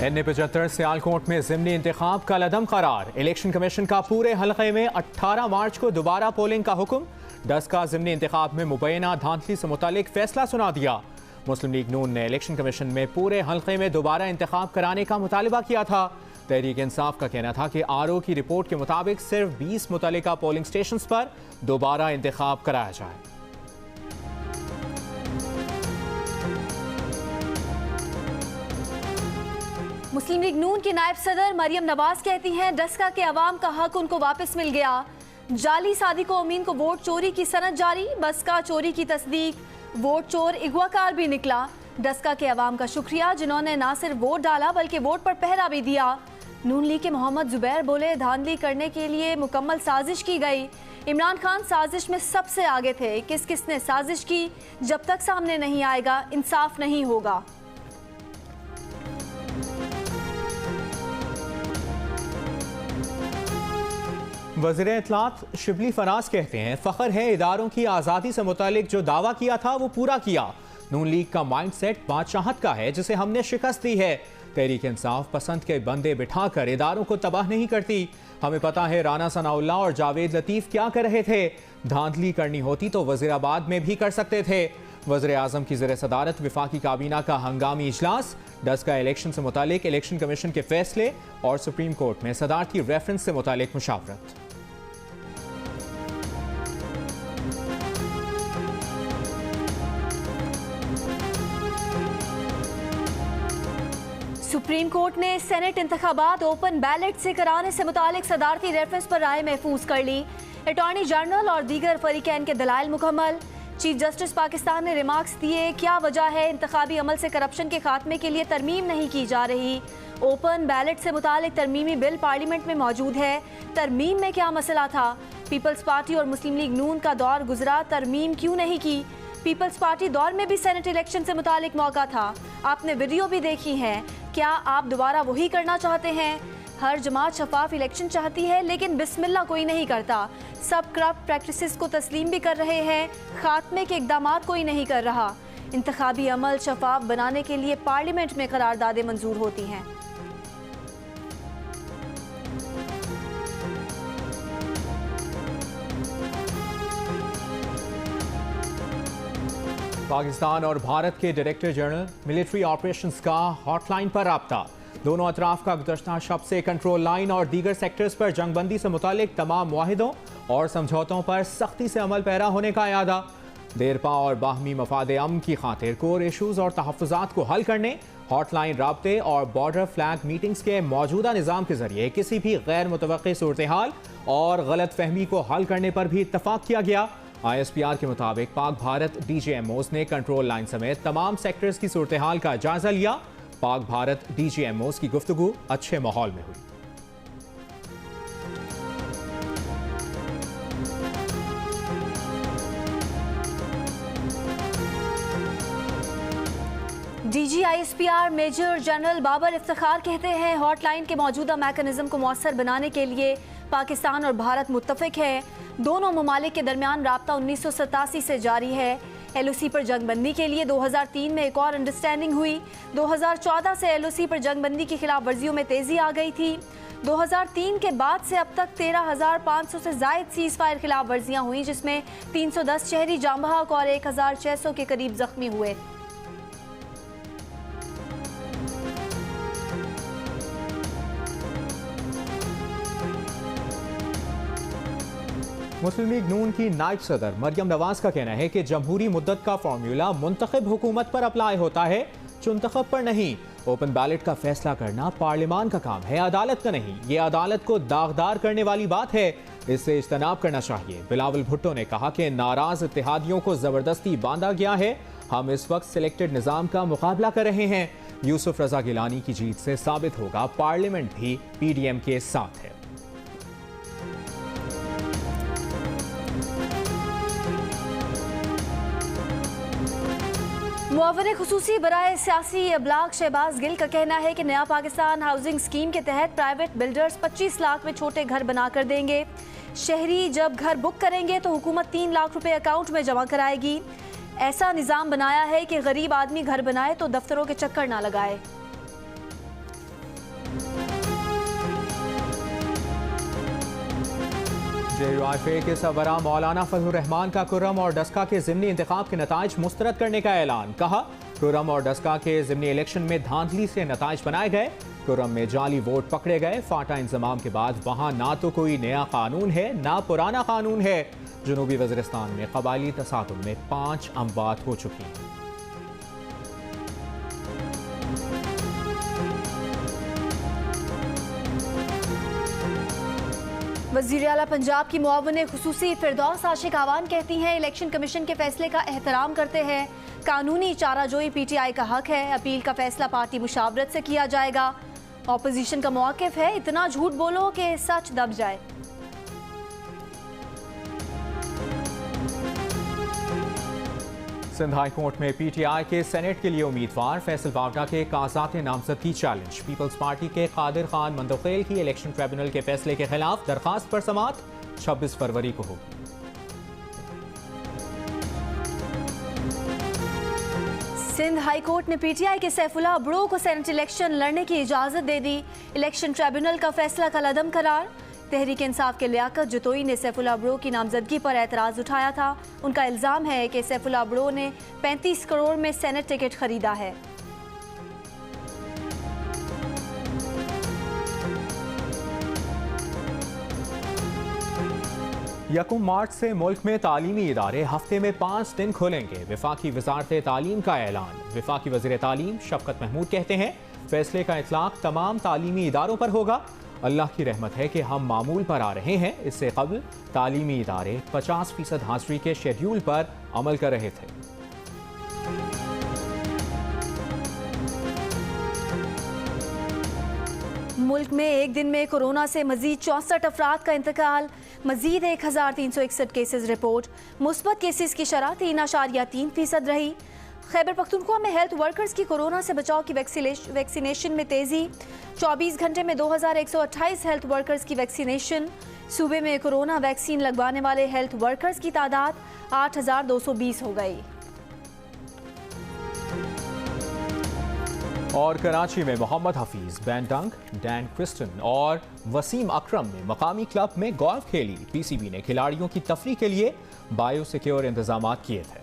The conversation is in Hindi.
N75 सियालकोट में ज़िमनी इंतखाब का लदम करार। इलेक्शन कमीशन का पूरे हलके में 18 मार्च को दोबारा पोलिंग का हुक्म। 10 का ज़िमनी इंतखाब में मुबैना धांधली से मुतालिक फैसला सुना दिया। मुस्लिम लीग नून ने इलेक्शन कमीशन में पूरे हलके में दोबारा इंतखाब कराने का मुतालबा किया था। तहरीक इंसाफ का कहना था कि RO की रिपोर्ट के मुताबिक सिर्फ 20 मुतल्लिका पोलिंग स्टेशन पर दोबारा इंतखाब कराया जाए। मुस्लिम लीग नून की नायब सदर मरियम नवाज कहती हैं डस्का के अवाम का हक उनको वापस मिल गया। जाली सादिको अमीन को वोट चोरी की सनद जारी, बसका चोरी की तस्दीक, वोट चोर अगवाकार भी निकला। डस्का के अवाम का शुक्रिया जिन्होंने ना सिर्फ वोट डाला बल्कि वोट पर पहरा भी दिया। नून लीग के मोहम्मद जुबैर बोले धांधली करने के लिए मुकम्मल साजिश की गई। इमरान खान साजिश में सबसे आगे थे। किस किस ने साजिश की, जब तक सामने नहीं आएगा इंसाफ नहीं होगा। वज़ीर इत्तलात शिबली फराज कहते हैं फ़ख्र है इदारों की आज़ादी से मुतालिक जो दावा किया था वो पूरा किया। नून लीग का माइंड सेट बादशाहत का है जिसे हमने शिकस्त दी है। तहरीक इंसाफ पसंद के बंदे बिठाकर इदारों को तबाह नहीं करती। हमें पता है राना सनाउल्लाह और जावेद लतीफ़ क्या कर रहे थे। धांधली करनी होती तो वज़ीराबाद में भी कर सकते थे। वज़ीर आज़म की ज़ेर सदारत वफाकी काबीना का हंगामी इजलास। 10 का इलेक्शन से मुतालिक इलेक्शन कमीशन के फैसले और सुप्रीम कोर्ट में सदारती रेफरेंस से मुतालिक मुशावरत। सुप्रीम कोर्ट ने सेनेट इंतखाबात ओपन बैलेट से कराने से मुतालिक सदारती रेफरेंस पर राय महफूज कर ली। अटॉर्नी जनरल और दीगर फरीकैन के दलाइल मुकम्मल। चीफ जस्टिस पाकिस्तान ने रिमार्क्स दिए, क्या वजह है इंतखाबी अमल से करप्शन के खात्मे के लिए तरमीम नहीं की जा रही। ओपन बैलेट से मुतालिक तरमीमी बिल पार्लियामेंट में मौजूद है। तरमीम में क्या मसला था। पीपल्स पार्टी और मुस्लिम लीग नून का दौर गुजरा, तरमीम क्यों नहीं की। पीपल्स पार्टी दौर में भी सेनेट इलेक्शन से मुतालिक मौका था, आपने वीडियो भी देखी है। क्या आप दोबारा वही करना चाहते हैं। हर जमात शफाफ इलेक्शन चाहती है लेकिन बिस्मिल्लाह कोई नहीं करता। सब करप्ट प्रैक्टिसेस को तस्लीम भी कर रहे हैं, खात्मे के इकदामात कोई नहीं कर रहा। इंतखाबी अमल शफाफ बनाने के लिए पार्लियामेंट में करारदादें मंजूर होती हैं। पाकिस्तान और भारत के डायरेक्टर जनरल मिलिट्री ऑपरेशंस का हॉटलाइन पर राब्ता। दोनों अतराफ का गुज़श्ता शब से कंट्रोल लाइन और दीगर सेक्टर्स पर जंगबंदी से मुतालिक तमाम मुआहिदों और समझौतों पर सख्ती से अमल पैरा होने का इरादा। देरपा और बाहमी मफाद अमन की खातिर कोर इशूज़ और तहफ़्फ़ुज़ात को हल करने हॉटलाइन राब्ते और बॉर्डर फ्लैग मीटिंग्स के मौजूदा निज़ाम के जरिए किसी भी गैर मुतवक्की सूरत हाल और गलत फहमी को हल करने पर भी इत्तफाक किया गया। ISPR के मुताबिक पाक भारत DGMOs ने कंट्रोल लाइन समेत तमाम सेक्टर्स की सूरत हाल का जायजा लिया। पाक भारत DGMOs की गुफ्तगू अच्छे माहौल में हुई। DG ISPR major general Babar Iftikhar कहते हैं हॉटलाइन के मौजूदा मैकेनिज्म को मौसर बनाने के लिए पाकिस्तान और भारत मुत्तफिक है। दोनों ममालिक के दरमियान राब्ता 1987 से जारी है। LOC पर जंगबंदी के लिए 2003 में एक और अंडरस्टैंडिंग हुई। 2014 से LOC पर जंगबंदी की खिलाफ वर्जियों में तेजी आ गई थी। 2003 के बाद से अब तक 13,500 से जायद सीज फायर खिलाफ वर्जियाँ हुई, जिसमें 310 शहरी जाँ बहक और 1,600 के करीब जख्मी हुए। मुस्लिम लीग नून की नायब सदर मरियम नवाज का कहना है कि जमहूरी मुद्दत का फार्मूला मुंतखब हुकूमत पर अप्लाई होता है, चुंतखब पर नहीं। ओपन बैलेट का फैसला करना पार्लियामान का काम है, अदालत का नहीं। ये अदालत को दागदार करने वाली बात है, इससे इज्तनाब करना चाहिए। बिलावल भुट्टो ने कहा कि नाराज इत्तेहादियों को जबरदस्ती बांधा गया है। हम इस वक्त सिलेक्टेड निज़ाम का मुकाबला कर रहे हैं। यूसुफ रजा गिलानी की जीत से साबित होगा पार्लियामेंट भी PDM के साथ है। मुआविन खुसूसी बराए सियासी अबलाग शहबाज गिल का कहना है कि नया पाकिस्तान हाउसिंग स्कीम के तहत प्राइवेट बिल्डर्स 25 लाख में छोटे घर बनाकर देंगे। शहरी जब घर बुक करेंगे तो हुकूमत 3 लाख रुपए अकाउंट में जमा कराएगी। ऐसा निज़ाम बनाया है कि गरीब आदमी घर बनाए तो दफ्तरों के चक्कर ना लगाए। JUIFA के सरबराह मौलाना फजलुर रहमान का कुर्रम और डस्का के ज़िमनी इंतखाब के नताइज मुस्तरद करने का ऐलान। कहा, कुर्रम और डस्का के ज़िमनी इलेक्शन में धांधली से नताइज बनाए गए। कुर्रम में जाली वोट पकड़े गए। फाटा इंजमाम के बाद वहाँ ना तो कोई नया कानून है ना पुराना कानून है। जनूबी वज़ीरिस्तान में कबायली तसादुम में 5 अमवात हो चुकी हैं। वज़ीर आला पंजाब की मुआविन खुसूसी फिरदौस आशिक आवान कहती हैं, इलेक्शन कमीशन के फैसले का एहतराम करते हैं। कानूनी चाराजोई PTI का हक है। अपील का फैसला पार्टी मुशावरत से किया जाएगा। ऑपोजिशन का मौक़िफ़ है, इतना झूठ बोलो कि सच दब जाए। सिंध हाई कोर्ट में PTI के सेनेट के लिए उम्मीदवार फैसल वावडा के कागजात नामजदगी चैलेंज। पीपल्स पार्टी के कादिर खान मंदोखेल की इलेक्शन ट्रिब्यूनल के फैसले के खिलाफ दरखास्त पर समाअत 26 फरवरी को होगी। सिंध हाई कोर्ट ने PTI के सैफुल्लाह अब्रो को सेनेट इलेक्शन लड़ने की इजाज़त दे दी। इलेक्शन ट्रिब्यूनल का फैसला कलअदम करार। तहरीक इंसाफ के लियाकत जतोई ने सैफुल्लाह अब्रो की नामजदगी पर एतराज़ उठाया था। उनका इल्ज़ाम है कि सैफुल्लाह अब्रो ने 35 करोड़ में सेनेट टिकट खरीदा है। यकम मार्च से मुल्क में तालीमी इदारे हफ्ते में 5 दिन खोलेंगे। वफाकी वजारत तालीम का ऐलान। वफाकी वज़ीर तालीम शफकत महमूद कहते हैं, फैसले का इतलाक तमाम तालीमी इदारों पर होगा। अल्लाह की रहमत है कि हम मामूल पर आ रहे हैं। इससे कबल तालीमी इदारे 50% हाजिरी के शेड्यूल पर अमल कर रहे थे। मुल्क में एक दिन में कोरोना से मजीद 64 अफराद का इंतकाल। मजीद 1361 केसेस रिपोर्ट। मुस्बत केसेस की शरह 3.3% रही। खैबर पख्तूनख्वा में हेल्थ वर्कर्स की कोरोना से बचाव की वैक्सीनेशन में तेज़ी। 24 घंटे में 2128 हेल्थ वर्कर्स की वैक्सीनेशन। सूबे में कोरोना वैक्सीन लगवाने वाले हेल्थ वर्कर्स की तादाद 8220 हो गई। और कराची में मोहम्मद हफीज, बैंटंग, डैन क्रिस्टन और वसीम अकरम ने मकामी क्लब में गोल्फ खेली। PCB ने खिलाड़ियों की तफरीह के लिए बायो सिक्योर इंतजाम किए थे।